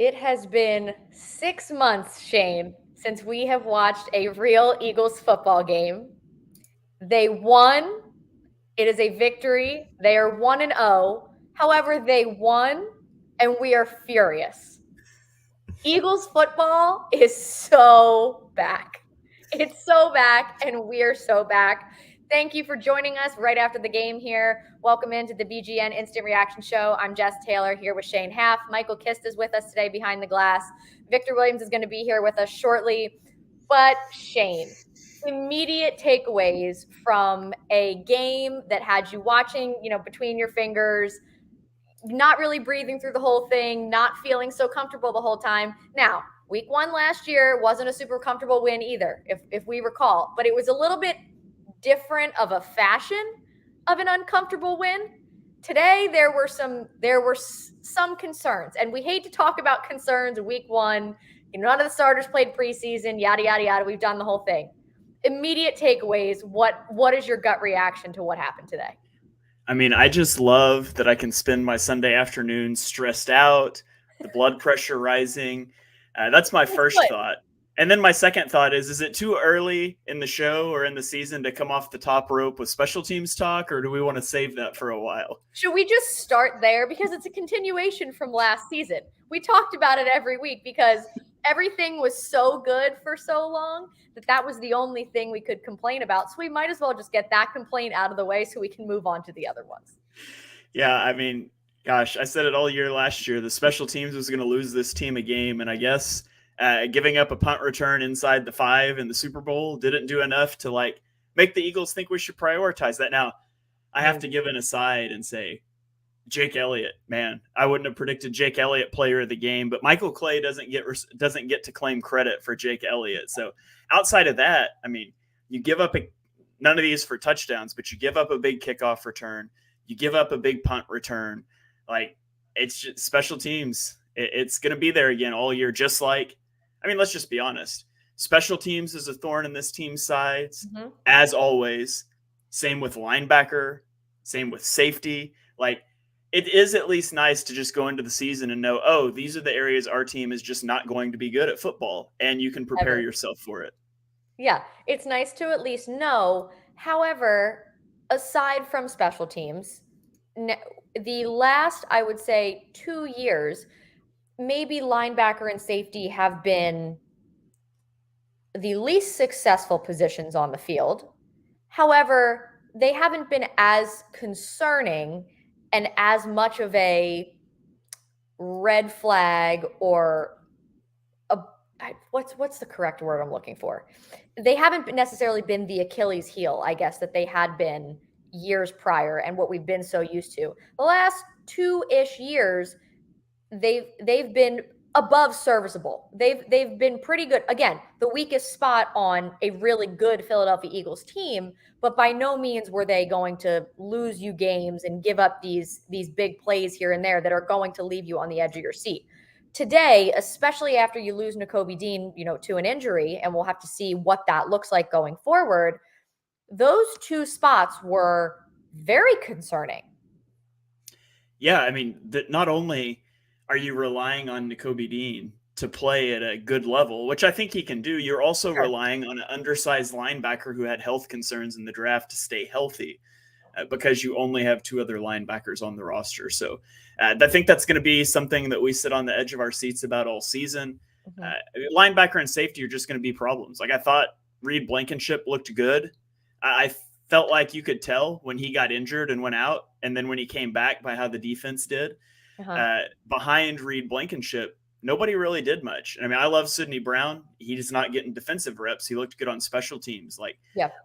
It has been 6 months, Shane, since we have watched a real Eagles football game. They won. It is a victory. They are 1-0. However, they won, and we are furious. Eagles football is so back. It's so back, and we're so back. Thank you for joining us right after the game here. Welcome into the BGN Instant Reaction Show. I'm Jess Taylor here with Shane Haff. Michael Kist is with us today behind the glass. Victor Williams is going to be here with us shortly. But Shane, immediate takeaways from a game that had you watching, between your fingers, not really breathing through the whole thing, not feeling so comfortable the whole time. Now, week 1 last year wasn't a super comfortable win either, if we recall, but it was a little bit different of a fashion of an uncomfortable win. Today there were some concerns, and we hate to talk about concerns week 1. None of the starters played preseason, yada yada yada. We've done the whole thing. Immediate takeaways. What is your gut reaction to what happened today? I mean, I just love that I can spend my Sunday afternoon stressed out, the blood pressure rising. That's my first thought. And then my second thought is it too early in the show or in the season to come off the top rope with special teams talk, or do we want to save that for a while? Should we just start there? Because it's a continuation from last season. We talked about it every week because everything was so good for so long that was the only thing we could complain about. So we might as well just get that complaint out of the way so we can move on to the other ones. Yeah, I mean, gosh, I said it all year last year. The special teams was going to lose this team a game, and I guess giving up a punt return inside the 5 in the Super Bowl didn't do enough to make the Eagles think we should prioritize that. Now, I have to give an aside and say, Jake Elliott, man, I wouldn't have predicted Jake Elliott player of the game, but Michael Clay doesn't get to claim credit for Jake Elliott. So outside of that, I mean, you give up none of these for touchdowns, but you give up a big kickoff return, you give up a big punt return. It's just special teams. It's going to be there again all year. Let's just be honest. Special teams is a thorn in this team's sides, as always. Same with linebacker, same with safety. It is at least nice to just go into the season and know, oh, these are the areas our team is just not going to be good at football, and you can prepare yourself for it. Yeah, it's nice to at least know. However, aside from special teams, the last, I would say, 2 years, maybe linebacker and safety have been the least successful positions on the field. However, they haven't been as concerning and as much of a red flag or what's the correct word I'm looking for? They haven't necessarily been the Achilles heel, I guess, that they had been years prior and what we've been so used to. The last 2-ish years, they've been above serviceable. They've been pretty good. Again, the weakest spot on a really good Philadelphia Eagles team, but by no means were they going to lose you games and give up these big plays here and there that are going to leave you on the edge of your seat. Today, especially after you lose Nakobe Dean, to an injury, and we'll have to see what that looks like going forward, those 2 spots were very concerning. Yeah, I mean, not only are you relying on Nakobe Dean to play at a good level, which I think he can do, you're also relying on an undersized linebacker who had health concerns in the draft to stay healthy because you only have 2 other linebackers on the roster. So I think that's going to be something that we sit on the edge of our seats about all season. Linebacker and safety are just going to be problems. I thought Reed Blankenship looked good. I felt like you could tell when he got injured and went out, and then when he came back by how the defense did. Behind Reed Blankenship, nobody really did much. I mean, I love Sidney Brown. He's not getting defensive reps. He looked good on special teams.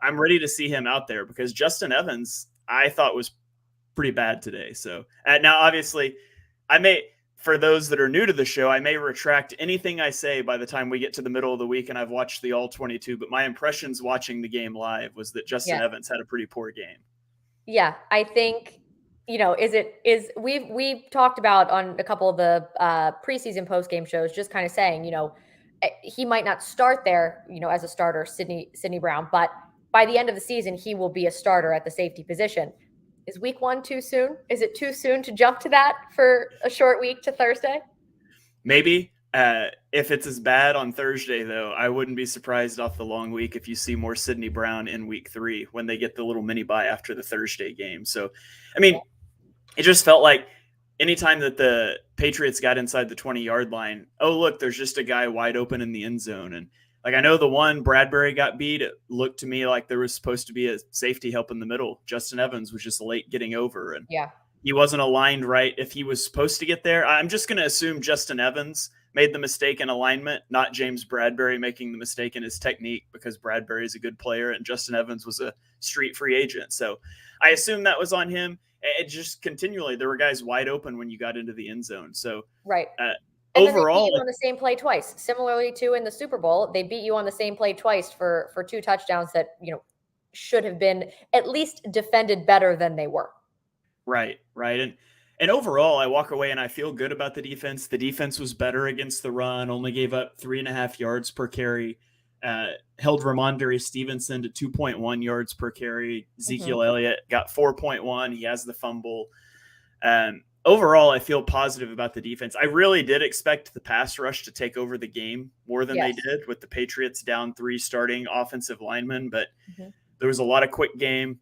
I'm ready to see him out there because Justin Evans, I thought, was pretty bad today. So now, obviously, for those that are new to the show, I may retract anything I say by the time we get to the middle of the week and I've watched the all 22. But my impressions watching the game live was that Justin Evans had a pretty poor game. Yeah, I think. We've talked about on a couple of the preseason post-game shows, just kind of saying, he might not start there, as a starter, Sidney Brown, but by the end of the season, he will be a starter at the safety position. Is week 1 too soon? Is it too soon to jump to that for a short week to Thursday? Maybe. If it's as bad on Thursday, though, I wouldn't be surprised off the long week if you see more Sidney Brown in week 3 when they get the little mini bye after the Thursday game. So, I mean, it just felt like anytime that the Patriots got inside the 20-yard line, oh, look, there's just a guy wide open in the end zone. And like, I know the one Bradbury got beat, it looked to me like there was supposed to be a safety help in the middle. Justin Evans was just late getting over, and he wasn't aligned right if he was supposed to get there. I'm just going to assume Justin Evans made the mistake in alignment, not James Bradbury making the mistake in his technique, because Bradbury is a good player and Justin Evans was a street free agent. So I assume that was on him. It just continually, there were guys wide open when you got into the end zone. So right. And overall, then they beat you on the same play twice. Similarly to in the Super Bowl, they beat you on the same play twice for 2 touchdowns that, should have been at least defended better than they were. Right. And overall, I walk away and I feel good about the defense. The defense was better against the run, only gave up 3.5 yards per carry, held Ramondre Stevenson to 2.1 yards per carry. Ezekiel Elliott got 4.1. He has the fumble. Overall, I feel positive about the defense. I really did expect the pass rush to take over the game more than they did, with the Patriots down 3 starting offensive linemen, but there was a lot of quick game.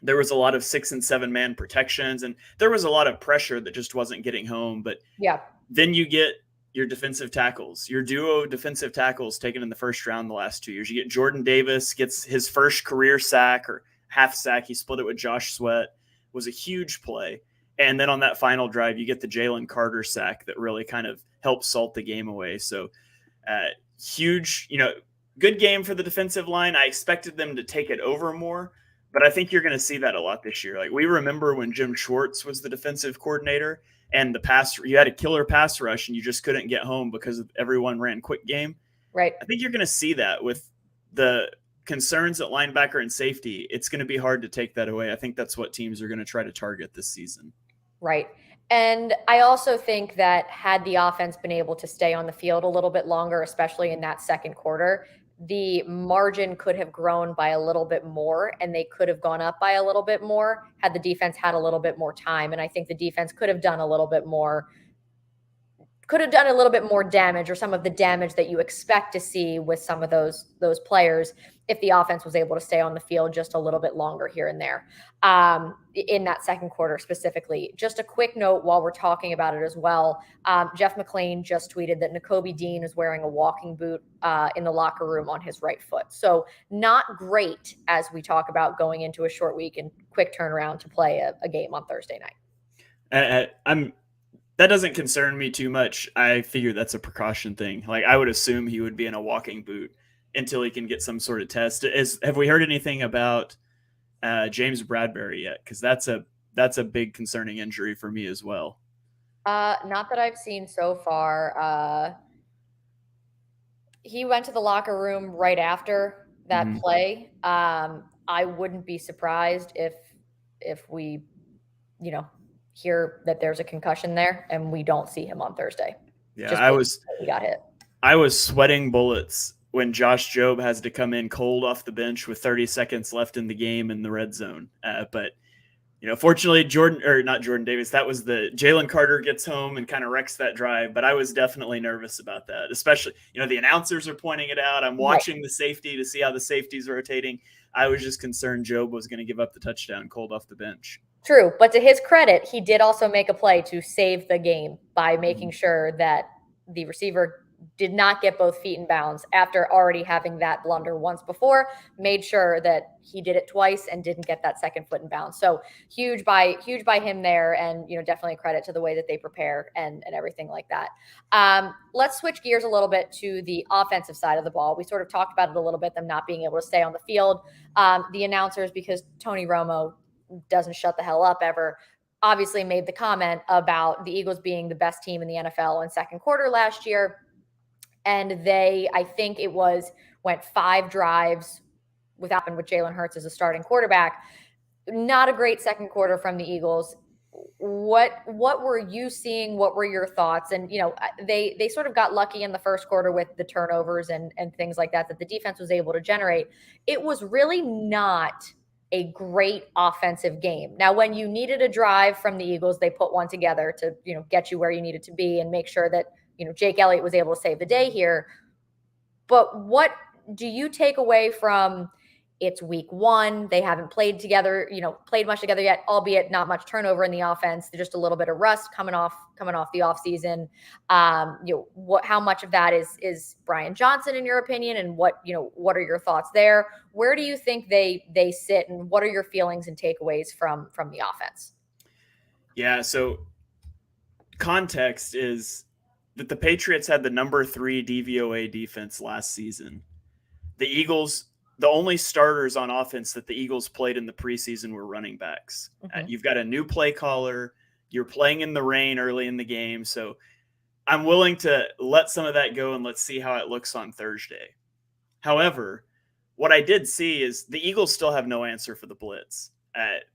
There was a lot of 6 and 7 man protections, and there was a lot of pressure that just wasn't getting home. But then you get your defensive tackles, your duo defensive tackles taken in the first round the last 2 years. You get Jordan Davis gets his first career sack or half sack. He split it with Josh Sweat. It was a huge play. And then on that final drive, you get the Jalen Carter sack that really kind of helped salt the game away. So huge, good game for the defensive line. I expected them to take it over more, but I think you're going to see that a lot this year. Like, we remember when Jim Schwartz was the defensive coordinator and you had a killer pass rush and you just couldn't get home because everyone ran quick game. Right. I think you're going to see that with the concerns at linebacker and safety. It's going to be hard to take that away. I think that's what teams are going to try to target this season. Right. And I also think that had the offense been able to stay on the field a little bit longer, especially in that second quarter, the margin could have grown by a little bit more and they could have gone up by a little bit more had the defense had a little bit more time. And I think the defense could have done a little bit more damage, or some of the damage that you expect to see with some of those players, if the offense was able to stay on the field just a little bit longer here and there in that second quarter specifically. Just a quick note while we're talking about it as well. Jeff McClain just tweeted that Nakobe Dean is wearing a walking boot in the locker room on his right foot. So not great as we talk about going into a short week and quick turnaround to play a game on Thursday night. That doesn't concern me too much. I figure that's a precaution thing. Like, I would assume he would be in a walking boot until he can get some sort of test. Have we heard anything about James Bradbury yet? Because that's a big concerning injury for me as well. Not that I've seen so far. He went to the locker room right after that play. I wouldn't be surprised if we, hear that there's a concussion there and we don't see him on Thursday. Yeah, he got hit. I was sweating bullets when Josh Jobe has to come in cold off the bench with 30 seconds left in the game in the red zone. But fortunately, not Jordan Davis, that was Jalen Carter gets home and kind of wrecks that drive. But I was definitely nervous about that, especially, the announcers are pointing it out. I'm watching the safety to see how the safety's rotating. I was just concerned Jobe was going to give up the touchdown cold off the bench. True. But to his credit, he did also make a play to save the game by making sure that the receiver did not get both feet in bounds after already having that blunder once before, made sure that he did it twice and didn't get that second foot in bounds. So huge by him there. And, definitely a credit to the way that they prepare and everything like that. Let's switch gears a little bit to the offensive side of the ball. We sort of talked about it a little bit, them not being able to stay on the field. The announcers, because Tony Romo doesn't shut the hell up ever, obviously made the comment about the Eagles being the best team in the NFL in second quarter last year. And I think it went 5 drives with Jalen Hurts as a starting quarterback. Not a great second quarter from the Eagles. What were you seeing? What were your thoughts? And, they sort of got lucky in the first quarter with the turnovers and things like that the defense was able to generate. It was really not a great offensive game. Now, when you needed a drive from the Eagles, they put one together to, get you where you needed to be and make sure that Jake Elliott was able to save the day here. But what do you take away from it's week one? They haven't played together, played much together yet, albeit not much turnover in the offense. They're just a little bit of rust coming off the offseason. How much of that is Brian Johnson in your opinion, and what are your thoughts there? Where do you think they sit, and what are your feelings and takeaways from the offense? Yeah, so context is that the Patriots had the number 3 DVOA defense last season. The Eagles, the only starters on offense that the Eagles played in the preseason were running backs. Mm-hmm. You've got a new play caller. You're playing in the rain early in the game. So I'm willing to let some of that go and let's see how it looks on Thursday. However, what I did see is the Eagles still have no answer for the blitz.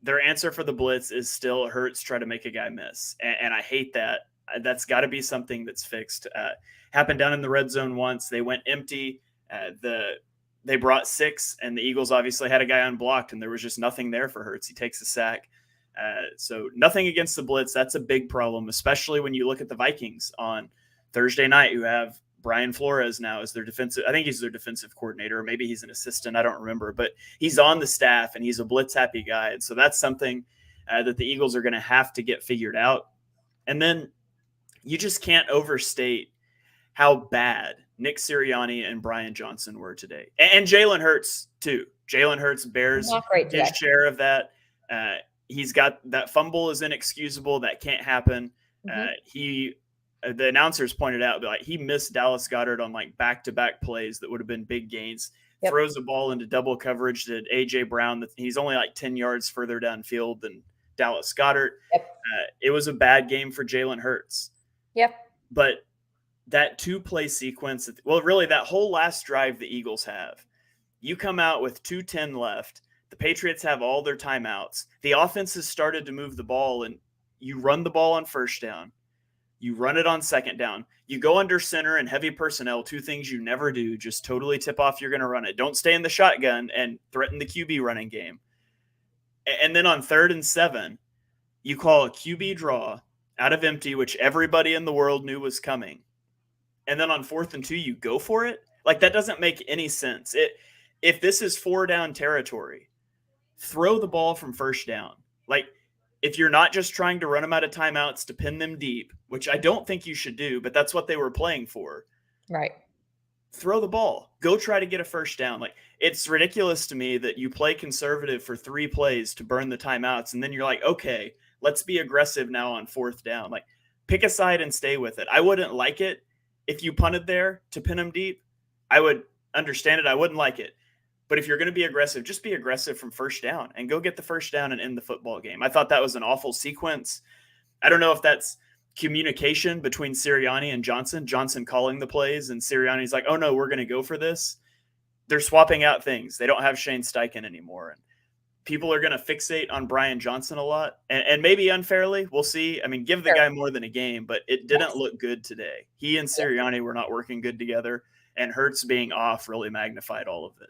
Their answer for the blitz is still Hurts try to make a guy miss. And I hate that. That's got to be something that's fixed. Happened down in the red zone once. They went empty. They brought 6, and the Eagles obviously had a guy unblocked, and there was just nothing there for Hurts. He takes a sack. So nothing against the blitz. That's a big problem, especially when you look at the Vikings on Thursday night, who have Brian Flores now as their defensive. I think he's their defensive coordinator, or maybe he's an assistant. I don't remember, but he's on the staff, and he's a blitz happy guy. And so that's something that the Eagles are going to have to get figured out. And then you just can't overstate how bad Nick Sirianni and Brian Johnson were today. And Jalen Hurts, too. Jalen Hurts bears his share of that. He's got that fumble is inexcusable. That can't happen. Mm-hmm. The announcers pointed out that he missed Dallas Goedert on back-to-back plays that would have been big gains. Yep. Throws the ball into double coverage to A.J. Brown. He's only 10 yards further downfield than Dallas Goedert. Yep. It was a bad game for Jalen Hurts. Yep. But that 2-play sequence, well, really that whole last drive the Eagles have, you come out with 2:10 left. The Patriots have all their timeouts. The offense has started to move the ball, and you run the ball on first down. You run it on second down. You go under center and heavy personnel, 2 things you never do. Just totally tip off you're going to run it. Don't stay in the shotgun and threaten the QB running game. And then on 3rd and 7, you call a QB draw out of empty, which everybody in the world knew was coming. And then on 4th and 2, you go for it? That doesn't make any sense. If this is 4-down territory, throw the ball from first down. If you're not just trying to run them out of timeouts to pin them deep, which I don't think you should do, but that's what they were playing for. Right. Throw the ball. Go try to get a first down. It's ridiculous to me that you play conservative for 3 plays to burn the timeouts, and then you're okay, let's be aggressive now on 4th down. Pick a side and stay with it. I wouldn't like it if you punted there to pin them deep. I would understand it. I wouldn't like it. But if you're going to be aggressive, just be aggressive from first down and go get the first down and end the football game. I thought that was an awful sequence. I don't know if that's communication between Sirianni and Johnson. Johnson calling the plays, and Sirianni's oh, no, we're going to go for this. They're swapping out things. They don't have Shane Steichen anymore. And people are going to fixate on Brian Johnson a lot, and maybe unfairly. We'll see. I mean, give the guy more than a game, but it didn't look good today. He and Sirianni were not working good together, and Hurts being off really magnified all of it.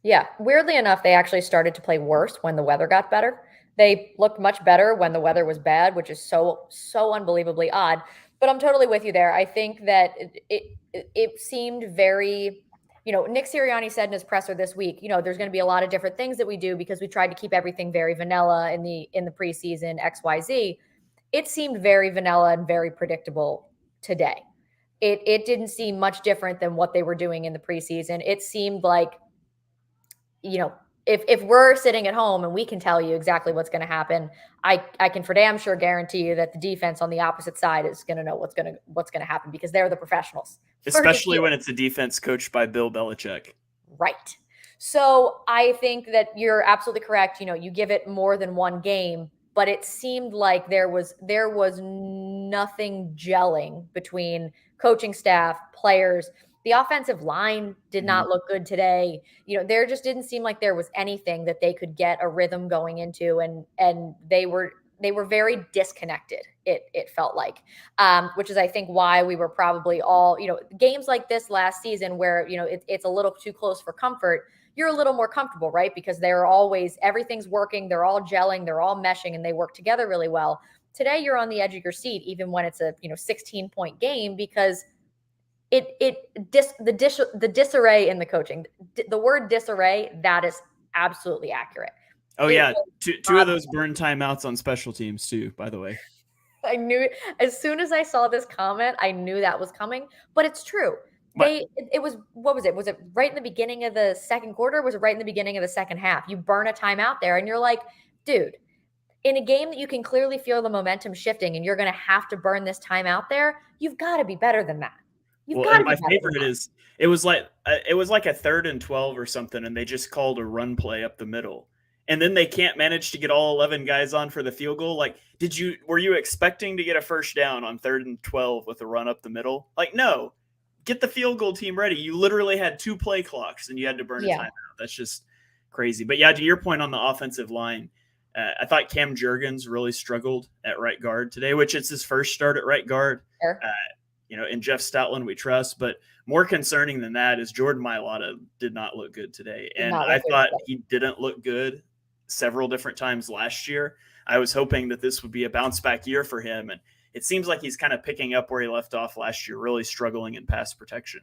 Yeah. Weirdly enough, they actually started to play worse when the weather got better. They looked much better when the weather was bad, which is so unbelievably odd. But I'm totally with you there. I think that it seemed very, Nick Sirianni said in his presser this week, there's going to be a lot of different things that we do because we tried to keep everything very vanilla in the preseason XYZ. It seemed very vanilla and very predictable today. It didn't seem much different than what they were doing in the preseason. It seemed like, if we're sitting at home and we can tell you exactly what's going to happen, I can for damn sure guarantee you that the defense on the opposite side is going to know what's going to happen because they're the professionals. Especially when it's a defense coached by Bill Belichick. Right. So I think that you're absolutely correct. You give it more than one game, but it seemed like there was nothing gelling between coaching staff, players. The offensive line did not look good today. There just didn't seem like there was anything that they could get a rhythm going into, and they were very disconnected. It felt like, which is I think why we were probably all games like this last season where it's a little too close for comfort. You're a little more comfortable, right? Because everything's working, they're all gelling, they're all meshing, and they work together really well. Today you're on the edge of your seat, even when it's a 16-point game, because the disarray in the coaching, the word disarray, that is absolutely accurate. Oh yeah, two of those burn timeouts on special teams too, by the way. I knew as soon as I saw this comment, I knew that was coming, but it's true. It was, what was it? Was it right in the beginning of the second quarter? Was it right in the beginning of the second half? You burn a timeout there and you're like, dude, in a game that you can clearly feel the momentum shifting and you're going to have to burn this timeout there, you've got to be better than that. And my favorite is it was like a 3rd and 12 or something, and they just called a run play up the middle. And then they can't manage to get all 11 guys on for the field goal. Like, were you expecting to get a first down on 3rd and 12 with a run up the middle? Like, no. Get the field goal team ready. You literally had 2 play clocks and you had to burn a timeout. That's just crazy. But yeah, to your point on the offensive line, I thought Cam Jurgens really struggled at right guard today, which it's his first start at right guard. Sure. In Jeff Stoutland we trust, but more concerning than that is Jordan Mailata did not look good today. And I thought he didn't look good several different times last year. I was hoping that this would be a bounce back year for him. And it seems like he's kind of picking up where he left off last year, really struggling in pass protection.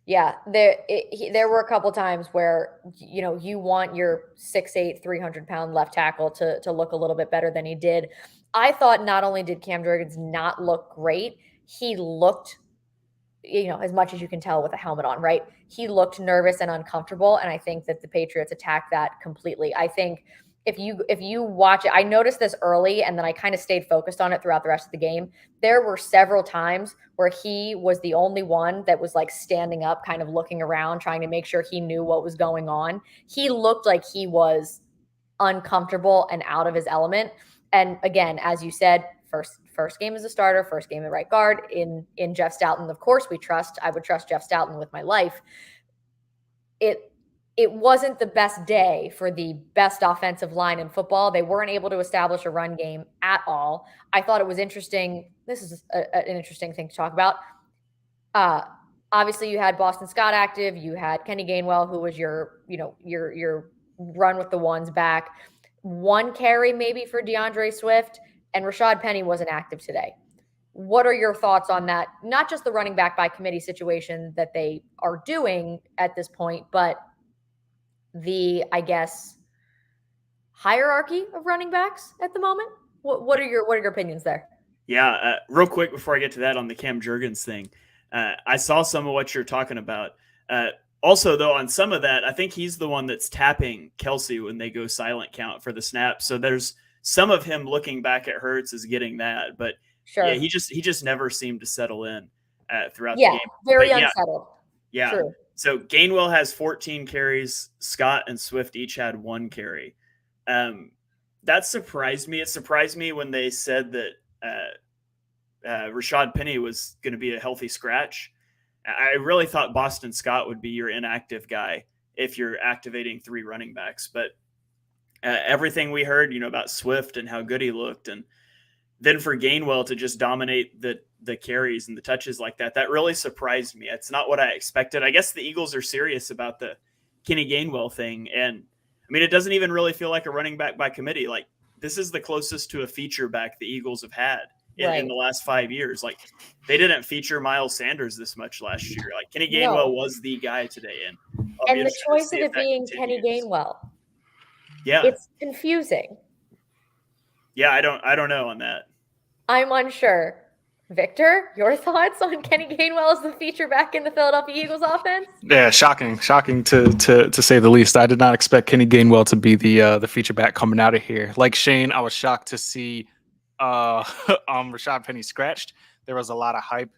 Yeah, there were a couple times where, you want your 6'8", 300-pound left tackle to look a little bit better than he did. I thought not only did Cam Jurgens not look great, he looked, as much as you can tell with a helmet on, right? He looked nervous and uncomfortable, and I think that the Patriots attacked that completely. I think if you watch it, I noticed this early, and then I kind of stayed focused on it throughout the rest of the game. There were several times where he was the only one that was like standing up, kind of looking around, trying to make sure he knew what was going on. He looked like he was uncomfortable and out of his element. And again, as you said, first game as a starter, first game at right guard in Jeff Stoutland. Of course, I would trust Jeff Stoutland with my life. It wasn't the best day for the best offensive line in football. They weren't able to establish a run game at all. I thought it was interesting. This is an interesting thing to talk about. Obviously, you had Boston Scott active. You had Kenny Gainwell, who was your run with the ones back. 1 carry maybe for DeAndre Swift, and Rashad Penny wasn't active today. What are your thoughts on that? Not just the running back by committee situation that they are doing at this point, but the, I guess, hierarchy of running backs at the moment. What are your opinions there? Yeah, real quick before I get to that on the Cam Jurgens thing, I saw some of what you're talking about. Also, though, on some of that, I think he's the one that's tapping Kelsey when they go silent count for the snap. So there's some of him looking back at Hurts is getting that, but sure. Yeah, he just never seemed to settle in throughout the game. Very unsettled. Yeah. True. So Gainwell has 14 carries. Scott and Swift each had 1 carry. That surprised me. It surprised me when they said that Rashad Penny was going to be a healthy scratch. I really thought Boston Scott would be your inactive guy if you're activating 3 running backs. But everything we heard, about Swift and how good he looked, and then for Gainwell to just dominate the carries and the touches like that really surprised me. It's not what I expected. I guess the Eagles are serious about the Kenny Gainwell thing. And I mean, it doesn't even really feel like a running back by committee. Like, this is the closest to a feature back the Eagles have had in the last 5 years. Like, they didn't feature Miles Sanders this much last year. Like, Kenny Gainwell was the guy today. And the choice of it being Kenny Gainwell. Yeah. It's confusing. Yeah, I don't know on that. I'm unsure. Victor, your thoughts on Kenny Gainwell as the feature back in the Philadelphia Eagles offense? Yeah, shocking to say the least. I did not expect Kenny Gainwell to be the feature back coming out of here. Like Shane, I was shocked to see Rashad Penny scratched. There was a lot of hype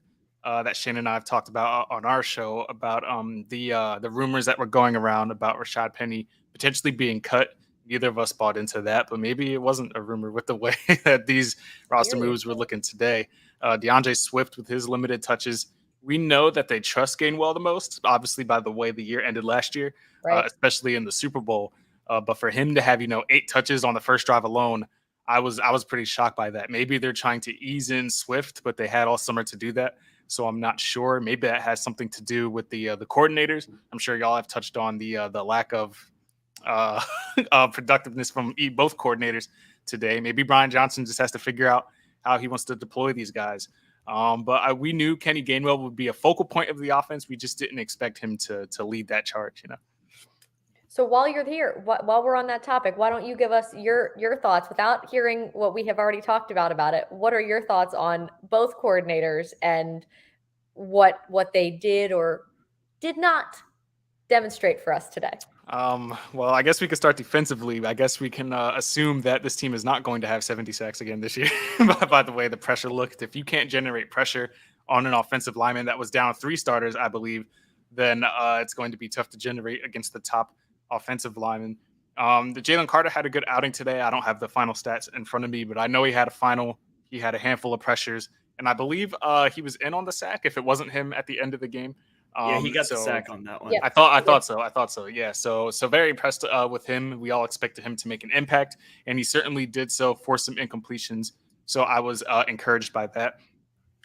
that Shane and I have talked about on our show about the rumors that were going around about Rashad Penny potentially being cut. Neither of us bought into that, but maybe it wasn't a rumor with the way that these roster moves were looking today. DeAndre Swift with his limited touches. We know that they trust Gainwell the most, obviously by the way the year ended last year, especially in the Super Bowl. But for him to have 8 touches on the first drive alone, I was pretty shocked by that. Maybe they're trying to ease in Swift, but they had all summer to do that. So I'm not sure. Maybe that has something to do with the coordinators. I'm sure y'all have touched on the lack of productiveness from both coordinators today. Maybe Brian Johnson just has to figure out how he wants to deploy these guys. But we knew Kenny Gainwell would be a focal point of the offense. We just didn't expect him to lead that charge, So while you're here, while we're on that topic, why don't you give us your thoughts without hearing what we have already talked about it? What are your thoughts on both coordinators and what they did or did not demonstrate for us today? Well, I guess we could start defensively. I guess we can assume that this team is not going to have 70 sacks again this year. By the way the pressure looked, if you can't generate pressure on an offensive lineman that was down 3 starters, I believe, then it's going to be tough to generate against the top offensive lineman. The Jalen Carter had a good outing today. I don't have the final stats in front of me, but I know he had a handful of pressures, and I believe he was in on the sack if it wasn't him at the end of the game. Yeah, he got the sack on that one. Yeah. I thought so. Yeah. So very impressed with him. We all expected him to make an impact, and he certainly did so, force some incompletions. So I was encouraged by that.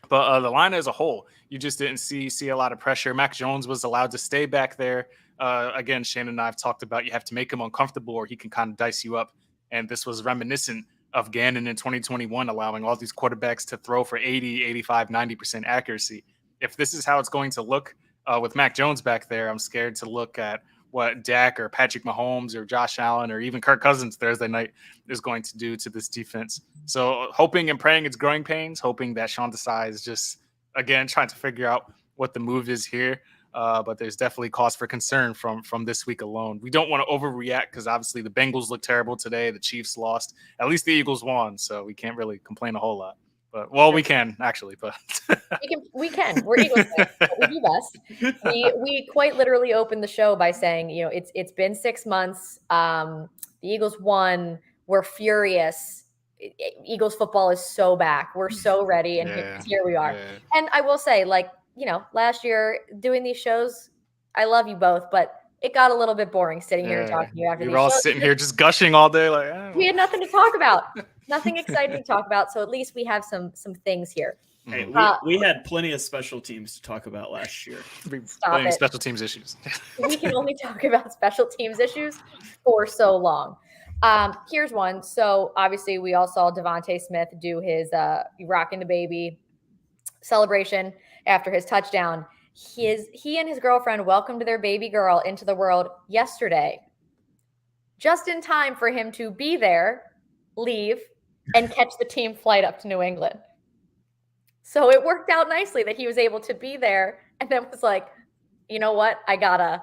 But the line as a whole, you just didn't see a lot of pressure. Mac Jones was allowed to stay back there. Again, Shannon and I have talked about you have to make him uncomfortable or he can kind of dice you up. And this was reminiscent of Gannon in 2021, allowing all these quarterbacks to throw for 80, 85, 90% accuracy. If this is how it's going to look with Mac Jones back there, I'm scared to look at what Dak or Patrick Mahomes or Josh Allen or even Kirk Cousins Thursday night is going to do to this defense. So hoping and praying it's growing pains, hoping that Sean Desai is just, again, trying to figure out what the move is here. But there's definitely cause for concern from this week alone. We don't want to overreact because obviously the Bengals look terrible today. The Chiefs lost. At least the Eagles won, so we can't really complain a whole lot. But we can actually. But we can. We're Eagles fans. We do best. We quite literally opened the show by saying, it's been 6 months. The Eagles won. We're furious. Eagles football is so back. We're so ready, and here we are. Yeah. And I will say, last year doing these shows, I love you both, but it got a little bit boring sitting here and talking to you after these shows. We're all sitting here just gushing all day. We had nothing to talk about. Nothing exciting to talk about. So at least we have some things here. Hey, we had plenty of special teams to talk about last year. Plenty of special teams issues. We can only talk about special teams issues for so long. Here's one. So obviously we all saw DeVonta Smith do his rocking the baby celebration after his touchdown. He and his girlfriend welcomed their baby girl into the world yesterday, just in time for him to be there, leave, and catch the team flight up to New England. So it worked out nicely that he was able to be there and then was like, you know what? I gotta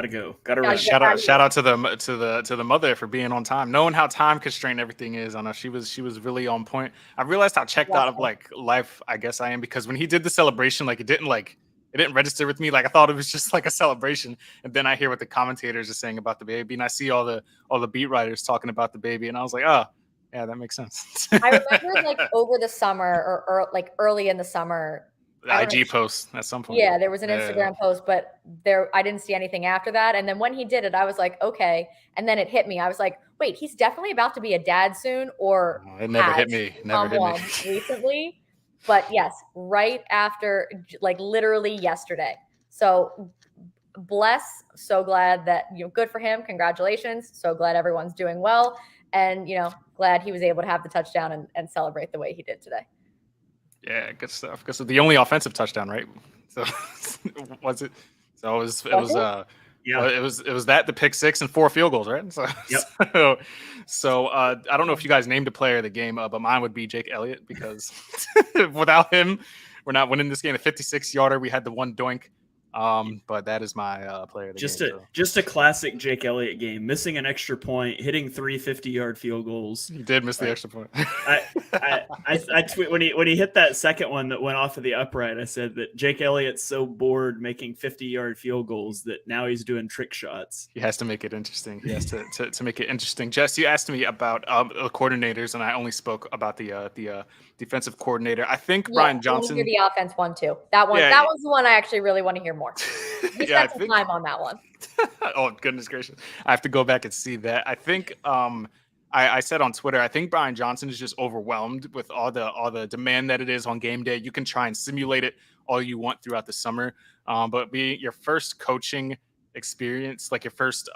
go. Shout out to the mother for being on time, knowing how time constrained everything is. I know she was really on point. I realized how checked out of life I guess I am, because when he did the celebration, it didn't register with me. I thought it was just a celebration, and then I hear what the commentators are saying about the baby, and I see all the beat writers talking about the baby, and I was like, oh yeah, that makes sense. I remember over the summer or early in the summer, the IG post at some point. Yeah, there was an Instagram post, but I didn't see anything after that. And then when he did it, I was like, okay. And then it hit me. I was like, wait, he's definitely about to be a dad soon, or it never hit me. Recently. But yes, right after, literally yesterday. So bless. So glad that, good for him. Congratulations. So glad everyone's doing well. And, glad he was able to have the touchdown and celebrate the way he did today. Yeah, good stuff. Because the only offensive touchdown, right? So was it? So it was that, the pick 6 and 4 field goals, right? So, yep. So I don't know if you guys named a player of the game, but mine would be Jake Elliott, because without him, we're not winning this game. A 56-yarder. We had the one doink. But that is my player of the game. Just a classic Jake Elliott game. Missing an extra point, hitting 3 50-yard field goals. He did miss the extra point. I tweet when he hit that second one that went off of the upright. I said that Jake Elliott's so bored making 50-yard field goals that now he's doing trick shots. He has to make it interesting. He has to make it interesting. Jess, you asked me about the coordinators, and I only spoke about the defensive coordinator. I think Brian Johnson. I want to hear the offense one too. That was the one I actually really want to hear more. We spent some time on that one. Oh, goodness gracious. I have to go back and see that. I think I said on Twitter, I think Brian Johnson is just overwhelmed with all the demand that it is on game day. You can try and simulate it all you want throughout the summer. But being your first coaching experience, your first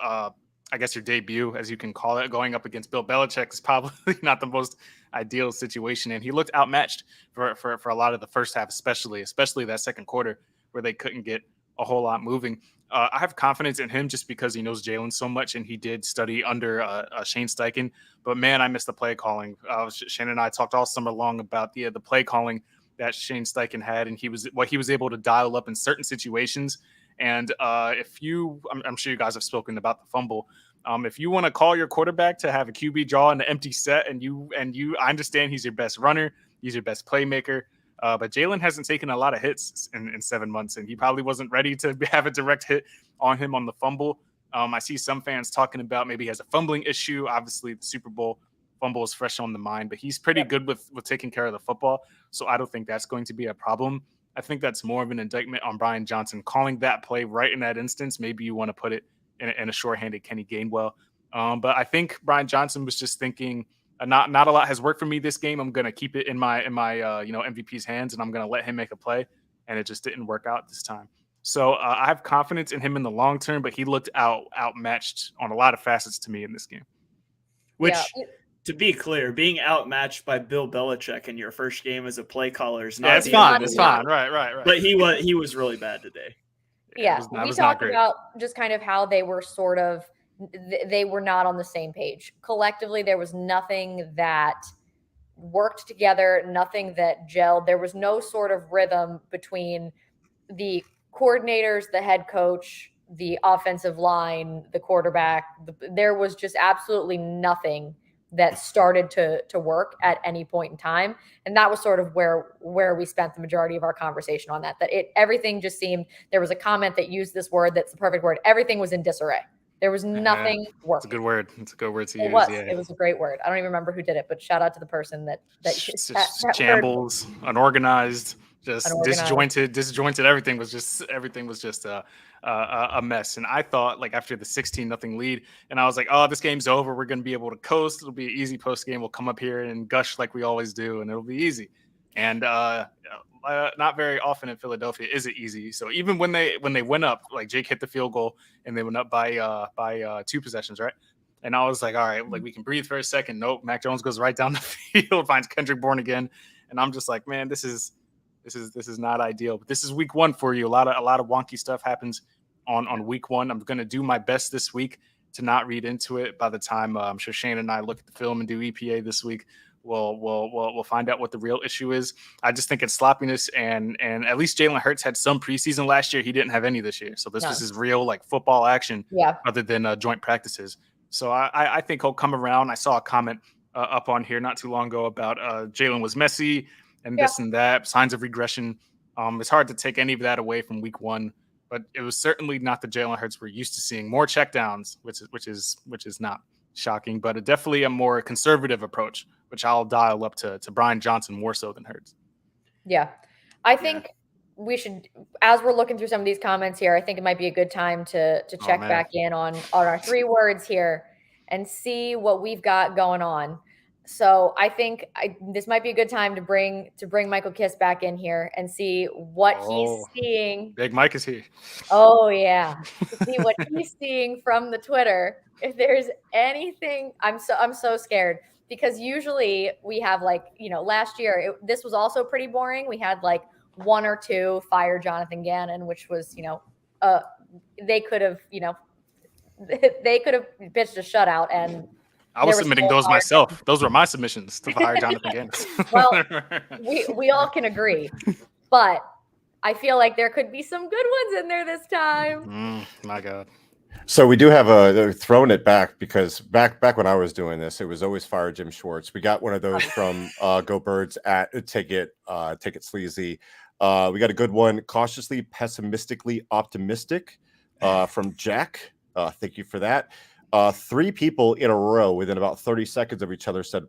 I guess your debut, as you can call it, going up against Bill Belichick is probably not the most ideal situation. And he looked outmatched for a lot of the first half, especially that second quarter where they couldn't get a whole lot moving. I have confidence in him just because he knows Jalen so much, and he did study under Shane Steichen. But man, I missed the play calling. Shane and I talked all summer long about the play calling that Shane Steichen had, and he was able to dial up in certain situations. And I'm sure you guys have spoken about the fumble. If you want to call your quarterback to have a QB draw in the empty set, I understand he's your best runner, he's your best playmaker. But Jalen hasn't taken a lot of hits in 7 months, and he probably wasn't ready to have a direct hit on him on the fumble. I see some fans talking about maybe he has a fumbling issue. Obviously, the Super Bowl fumble is fresh on the mind, but he's pretty good with taking care of the football. So I don't think that's going to be a problem. I think that's more of an indictment on Brian Johnson calling that play right in that instance. Maybe you want to put it in a shorthanded Kenny Gainwell. But I think Brian Johnson was just thinking, not a lot has worked for me this game. I'm going to keep it in my MVP's hands, and I'm going to let him make a play. And it just didn't work out this time. So I have confidence in him in the long term, but he looked outmatched on a lot of facets to me in this game. Which, to be clear, being outmatched by Bill Belichick in your first game as a play caller is not. It's fine. It's fine. Right. But he was really bad today. Yeah, we talked about just kind of how they were they were not on the same page. Collectively, there was nothing that worked together, nothing that gelled. There was no sort of rhythm between the coordinators, the head coach, the offensive line, the quarterback. There was just absolutely nothing that started to work at any point in time. And that was sort of where we spent the majority of our conversation on that everything just seemed, there was a comment that used this word, that's the perfect word. Everything was in disarray. There was nothing working. It's a good word. It's a good word to use. It was a great word. I don't even remember who did it, but shout out to the person that shambles, unorganized, just disjointed. Everything was just a mess. And I thought, like, after the 16-0 lead, and I was like, oh, this game's over. We're going to be able to coast. It'll be an easy post game. We'll come up here and gush like we always do, and it'll be easy. And not very often in Philadelphia is it easy. So even when they went up, like Jake hit the field goal and they went up by 2 possessions, right? And I was like, all right, like we can breathe for a second. Nope, Mac Jones goes right down the field, finds Kendrick Bourne again, and I'm just like, man, this is not ideal. But this is week 1 for you. A lot of wonky stuff happens on week 1. I'm going to do my best this week to not read into it. By the time I'm sure Shane and I look at the film and do EPA this week, we'll find out what the real issue is. I just think it's sloppiness, and at least Jalen Hurts had some preseason last year. He didn't have any this year, so this was his real like football action, other than joint practices. So I think he'll come around. I saw a comment up on here not too long ago about Jalen was messy and this and that, signs of regression. It's hard to take any of that away from week 1, but it was certainly not the Jalen Hurts we're used to seeing. More checkdowns, which is not shocking, but definitely a more conservative approach, which I'll dial up to Brian Johnson more so than Hurts. Yeah. I think we should, as we're looking through some of these comments here, I think it might be a good time to check back in on our 3 words here and see what we've got going on. So I think this might be a good time to bring Michael Kiss back in here and see what he's seeing. Big Mike is here. Oh yeah, to see what he's seeing from the Twitter. If there's anything, I'm so scared, because usually we have, like, last year this was also pretty boring. We had like 1 or 2 fire Jonathan Gannon, which was they could have pitched a shutout, and I was submitting those myself. Those were my submissions to fire Jonathan Gannon. Well, we all can agree, but I feel like there could be some good ones in there this time. My God. So we do have throwing it back, because back when I was doing this, it was always fire Jim Schwartz. We got one of those from Go Birds at Take It Sleazy. We got a good one, cautiously pessimistically optimistic, from Jack. Thank you for that. 3 people in a row within about 30 seconds of each other said,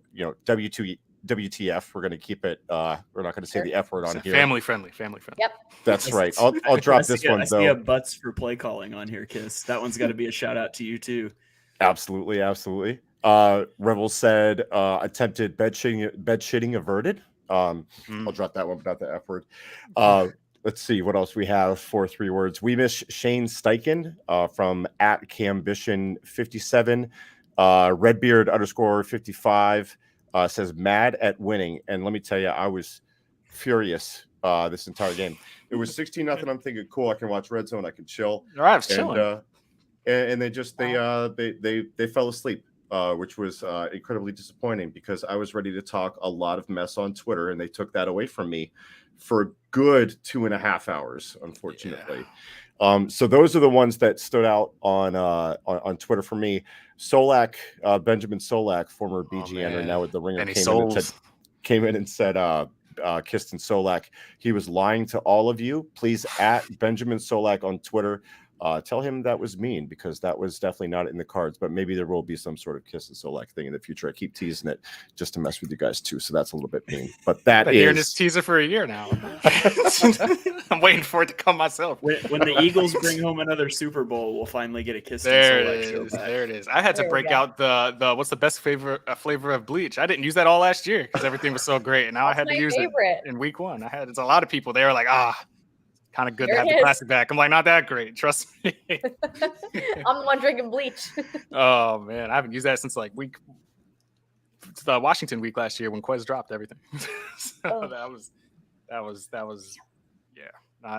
WTF. We're going to keep it. We're not going to say the F word on here. Family friendly. Yep. That's right. I'll drop this one, though. I see a butts for play calling on here, Kiss. That one's got to be a shout out to you, too. Absolutely. Rebel said attempted bed shitting averted. I'll drop that one, but not the F word. let's see what else we have for 3 words. We miss Shane Steichen from @Cambition57. Redbeard _55 says mad at winning. And let me tell you, I was furious this entire game. It was 16-0. I'm thinking, cool, I can watch Red Zone, I can chill. All right, I was chilling. And they just they fell asleep, which was incredibly disappointing because I was ready to talk a lot of mess on Twitter, and they took that away from me for a good 2.5 hours, unfortunately. Yeah. So those are the ones that stood out on Twitter for me. Solak, Benjamin Solak, former BGN, now with the Ringer, came in and said Kiston Solak, he was lying to all of you. Please @Benjamin Solak on Twitter. Tell him that was mean, because that was definitely not in the cards, but maybe there will be some sort of Kiston Solak thing in the future. I keep teasing it just to mess with you guys too, so that's a little bit mean. But that is hearing this teaser for a year now. I'm waiting for it to come myself. When the Eagles bring home another Super Bowl, we'll finally get a Kiston Solak show back. There it is. I had to break out the what's the best flavor of bleach. I didn't use that all last year because everything was so great, and now I had to use it in week 1. It's a lot of people. They were like, kind of good to have the classic back. I'm like, not that great. Trust me. I'm the one drinking bleach. Oh man, I haven't used that since like the Washington week last year when Quez dropped everything. So that was yeah.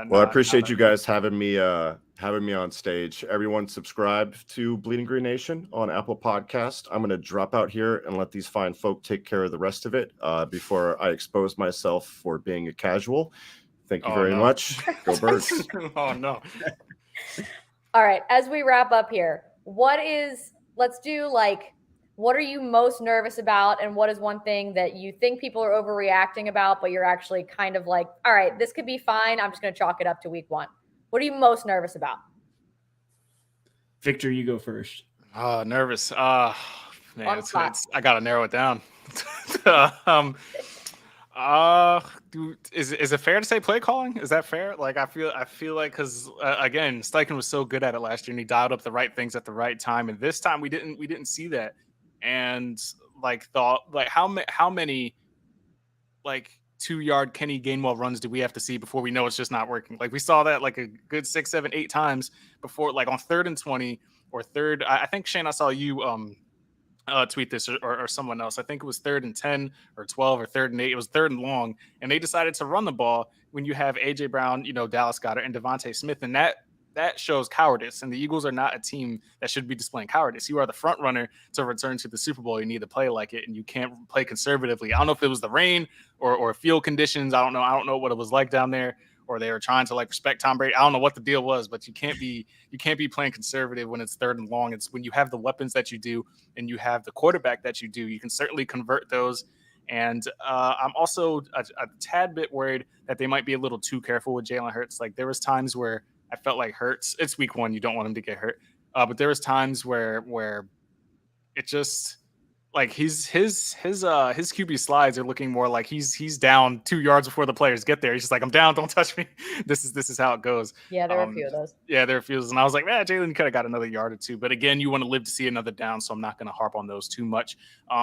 Well, I appreciate you guys having me on stage. Everyone subscribe to Bleeding Green Nation on Apple Podcast. I'm going to drop out here and let these fine folk take care of the rest of it before I expose myself for being a casual. Thank you very much. Go Birds. Oh, no. All right. As we wrap up here, what are you most nervous about? And what is one thing that you think people are overreacting about, but you're actually kind of like, all right, this could be fine. I'm just going to chalk it up to week 1. What are you most nervous about? Victor, you go first. Nervous. Man, I got to narrow it down. Is it fair to say play calling? Is that fair? Like I feel like because again, Steichen was so good at it last year, and he dialed up the right things at the right time, and this time we didn't see that. And how many 2-yard Kenny Gainwell runs do we have to see before we know it's just not working? Like we saw that like a good 6, 7, 8 times before, like on 3rd and 20 or 3rd. I think Shane, I saw you tweet this or someone else. I think it was 3rd and 10 or 12 or 3rd and 8. It was 3rd and long, and they decided to run the ball when you have AJ Brown, Dallas Goedert, and DeVonta Smith, and that shows cowardice. And the Eagles are not a team that should be displaying cowardice. You are the front runner to return to the Super Bowl. You need to play like it, and you can't play conservatively. I don't know if it was the rain or field conditions. I don't know what it was like down there, or they were trying to respect Tom Brady. I don't know what the deal was, but you can't be playing conservative when it's 3rd and long. It's when you have the weapons that you do and you have the quarterback that you do. You can certainly convert those. And I'm also a tad bit worried that they might be a little too careful with Jalen Hurts. Like there was times where I felt like Hurts, it's week 1, you don't want him to get hurt. But there was times where it just like his QB slides are looking more like he's down 2 yards before the players get there. He's just like, I'm down, don't touch me. This is how it goes. Yeah, there are a few of those. Yeah, there are a few of those. And I was like, Jalen, you could have got another yard or 2. But again, you want to live to see another down, so I'm not going to harp on those too much.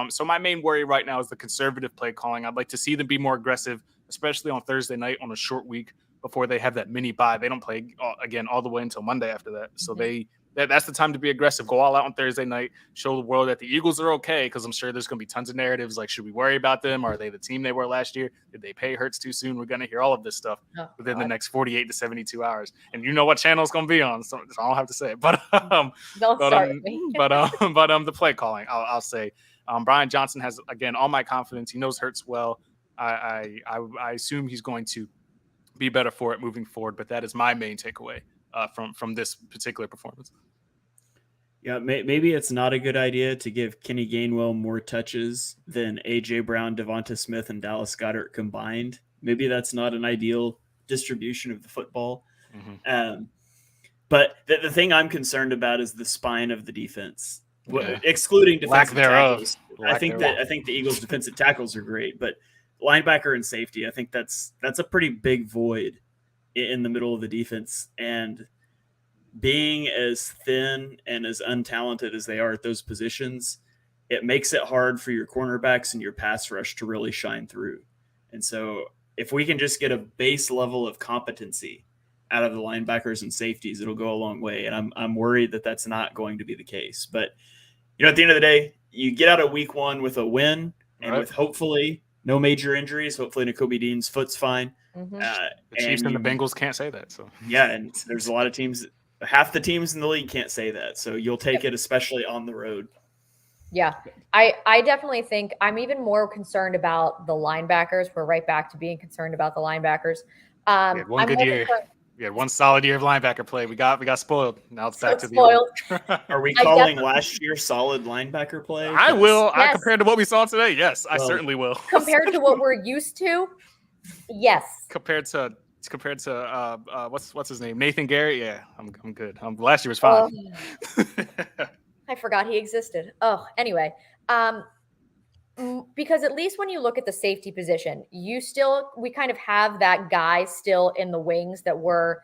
So my main worry right now is the conservative play calling. I'd like to see them be more aggressive, especially on Thursday night on a short week before they have that mini bye. They don't play again all the way until Monday after that. So that's the time to be aggressive. Go all out on Thursday night. Show the world that the Eagles are okay, because I'm sure there's going to be tons of narratives like, should we worry about them? Are they the team they were last year? Did they pay Hurts too soon? We're going to hear all of this stuff within the next 48 to 72 hours. And you know what channel it's going to be on, so I don't have to say it. But the play calling, I'll say. Brian Johnson has, again, all my confidence. He knows Hurts well. I assume he's going to be better for it moving forward, but that is my main takeaway from this particular performance. Yeah, maybe it's not a good idea to give Kenny Gainwell more touches than AJ Brown, DeVonta Smith, and Dallas Goedert combined. Maybe that's not an ideal distribution of the football. Mm-hmm. But the thing I'm concerned about is the spine of the defense, excluding defensive tackles. I think the Eagles' defensive tackles are great, but linebacker and safety, I think that's a pretty big void in the middle of the defense. And being as thin and as untalented as they are at those positions, it makes it hard for your cornerbacks and your pass rush to really shine through. And so if we can just get a base level of competency out of the linebackers and safeties, it'll go a long way. And I'm worried that that's not going to be the case. But, at the end of the day, you get out of week 1 with a win and with hopefully no major injuries. Hopefully Nakobe Dean's foot's fine. Mm-hmm. The Chiefs and the Bengals can't say that. So yeah, and there's a lot of teams, half the teams in the league can't say that. So you'll take it, especially on the road. Yeah, I definitely think I'm even more concerned about the linebackers. We're right back to being concerned about the linebackers. We had one good year. We had one solid year of linebacker play. We got spoiled. Now it's back to the spoiled. Are we calling last year solid linebacker play? I will. Yes. Compared to what we saw today, yes, I certainly will. Compared to what we're used to, yes. Compared to what's his name? Nathan Garrett. Yeah, I'm good. Last year was fine. I forgot he existed. Oh, anyway, because at least when you look at the safety position, we kind of have that guy still in the wings that we're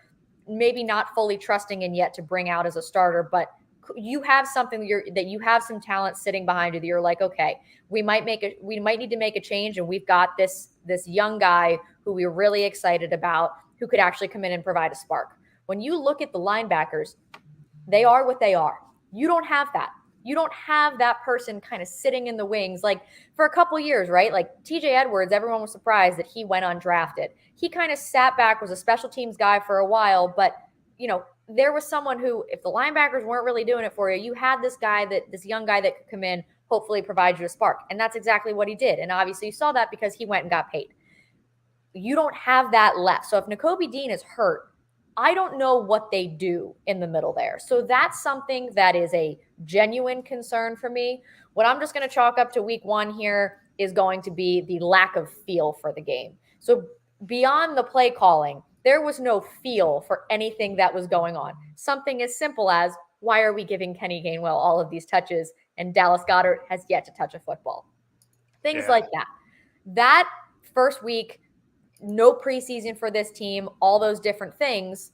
maybe not fully trusting in yet to bring out as a starter, but you have something that you have some talent sitting behind you that you're like, okay, we might need to make a change, and we've got this young guy who we're really excited about who could actually come in and provide a spark. When you look at the linebackers, they are what they are. You don't have that. You don't have that person kind of sitting in the wings like for a couple years, right? Like TJ Edwards, everyone was surprised that he went undrafted. He kind of sat back, was a special teams guy for a while, but there was someone who, if the linebackers weren't really doing it for you, you had this young guy that could come in, hopefully provide you a spark. And that's exactly what he did. And obviously you saw that because he went and got paid. You don't have that left. So if Nakobe Dean is hurt, I don't know what they do in the middle there. So that's something that is a genuine concern for me. What I'm just going to chalk up to week 1 here is going to be the lack of feel for the game. So beyond the play calling, there was no feel for anything that was going on. Something as simple as, why are we giving Kenny Gainwell all of these touches and Dallas Goedert has yet to touch a football? Things like that. That first week, no preseason for this team, all those different things.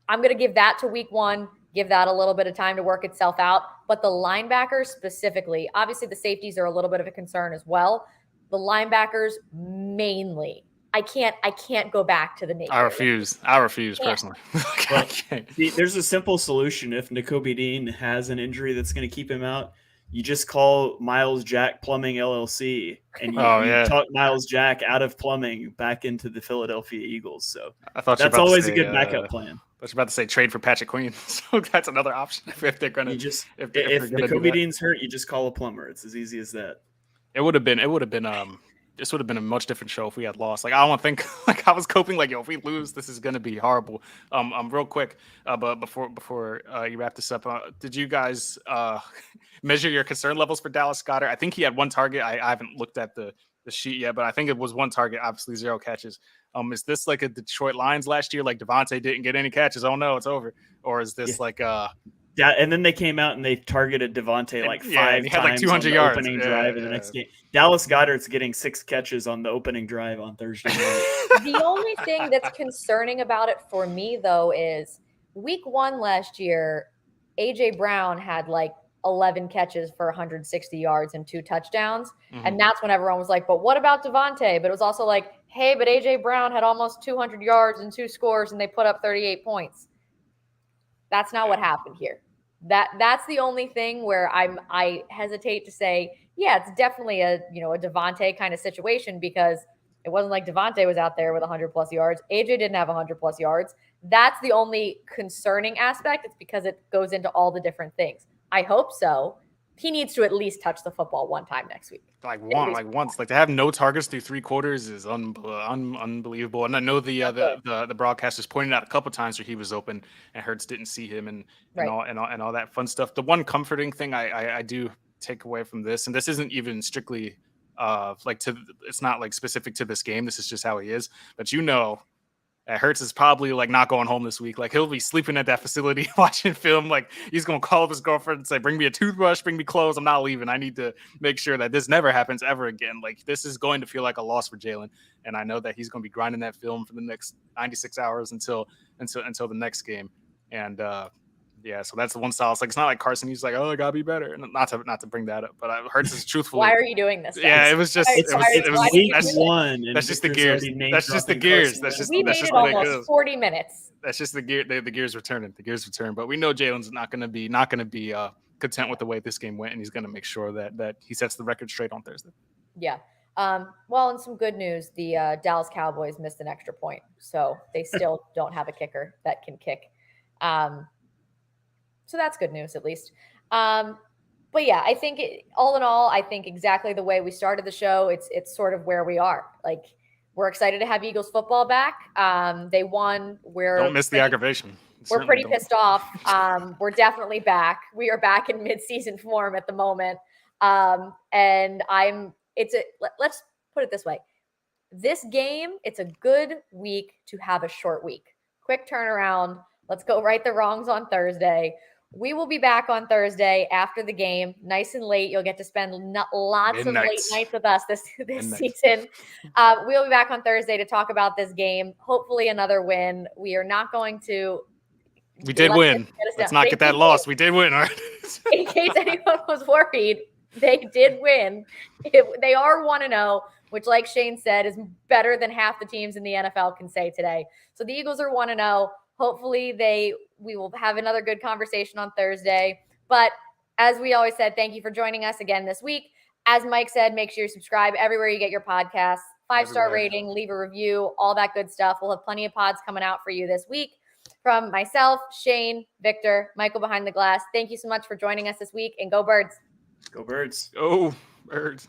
I'm going to give that to week 1, give that a little bit of time to work itself out. But the linebackers specifically, obviously the safeties are a little bit of a concern as well. The linebackers mainly. I can't go back to the nature. I refuse personally. Well, see, there's a simple solution. If Nakobe Dean has an injury that's going to keep him out, you just call Miles Jack Plumbing LLC, and you talk Miles Jack out of plumbing back into the Philadelphia Eagles. So that's always a good backup plan. I was about to say trade for Patrick Queen, so that's another option if they're going to. If Nakobe Dean's hurt, you just call a plumber. It's as easy as that. It would have been. This would have been a much different show if we had lost. Like, I don't think, like, I was coping like, if we lose, this is going to be horrible. Real quick, but before you wrap this up, did you guys measure your concern levels for Dallas Goedert? I think he had one target. I haven't looked at the sheet yet, but I think it was one target, obviously 0 catches. Is this like a Detroit Lions last year? Like DeVonta didn't get any catches. Oh no, it's over. Or is this Yeah, and then they came out and they targeted DeVonta like 5 times. He had like 200 on the yards opening drive in the next game. Dallas Goedert's getting 6 catches on the opening drive on Thursday night. The only thing that's concerning about it for me, though, is week 1 last year, A.J. Brown had like 11 catches for 160 yards and 2 touchdowns. Mm-hmm. And that's when everyone was like, but what about DeVonta? But it was also like, hey, but A.J. Brown had almost 200 yards and 2 scores, and they put up 38 points. That's not what happened here. That's the only thing where I hesitate to say, yeah, it's definitely a DeVonta kind of situation, because it wasn't like DeVonta was out there with 100+ yards. AJ didn't have 100+ yards. That's the only concerning aspect. It's because it goes into all the different things. I hope so. He needs to at least touch the football one time next week. Once. Like, to have no targets through 3 quarters is unbelievable. And I know the broadcasters pointed out a couple times where he was open and Hurts didn't see him and all that fun stuff. The one comforting thing I do take away from this, and this isn't even strictly it's not like specific to this game. This is just how he is. But Hurts is probably like not going home this week. Like, he'll be sleeping at that facility watching film. Like, he's going to call up his girlfriend and say, bring me a toothbrush, bring me clothes. I'm not leaving. I need to make sure that this never happens ever again. Like, this is going to feel like a loss for Jalen. And I know that he's going to be grinding that film for the next 96 hours until the next game. And Yeah, so that's the one style. It's like it's not like Carson. He's like, oh, I gotta be better. And not to bring that up, but Hurts is truthfully. Why are you doing this? Yeah, it was just Why- it was, why- it was why did you that's, do one. that's just the gears. That's just the gears. That's just We that's made just it the way it almost goes. 40 minutes. That's just the gears returning. The gears return. But we know Jalen's not gonna be content with the way this game went, and he's gonna make sure that he sets the record straight on Thursday. Yeah. Well, and some good news, the Dallas Cowboys missed an extra point, so they still don't have a kicker that can kick. So that's good news, at least. But yeah, I think all in all, I think exactly the way we started the show, it's sort of where we are. Like, we're excited to have Eagles football back. They won. Don't miss the aggravation. We're pretty pissed off. We're definitely back. We are back in mid-season form at the moment. And let's put it this way. This game, it's a good week to have a short week. Quick turnaround. Let's go right the wrongs on Thursday. We will be back on Thursday after the game, nice and late. You'll get to spend lots of late nights with us this season. We'll be back on Thursday to talk about this game. Hopefully another win. We are not going to. We did win. Let's not get that lost. We did win. All right. In case anyone was worried, they did win. They are 1-0, which, like Shane said, is better than half the teams in the NFL can say today. So the Eagles are 1-0. Hopefully we will have another good conversation on Thursday. But as we always said, thank you for joining us again this week. As Mike said, make sure you subscribe everywhere you get your podcasts. 5-star rating, leave a review, all that good stuff. We'll have plenty of pods coming out for you this week. From myself, Shane, Victor, Michael behind the glass, thank you so much for joining us this week, and go Birds. Go Birds. Go Birds.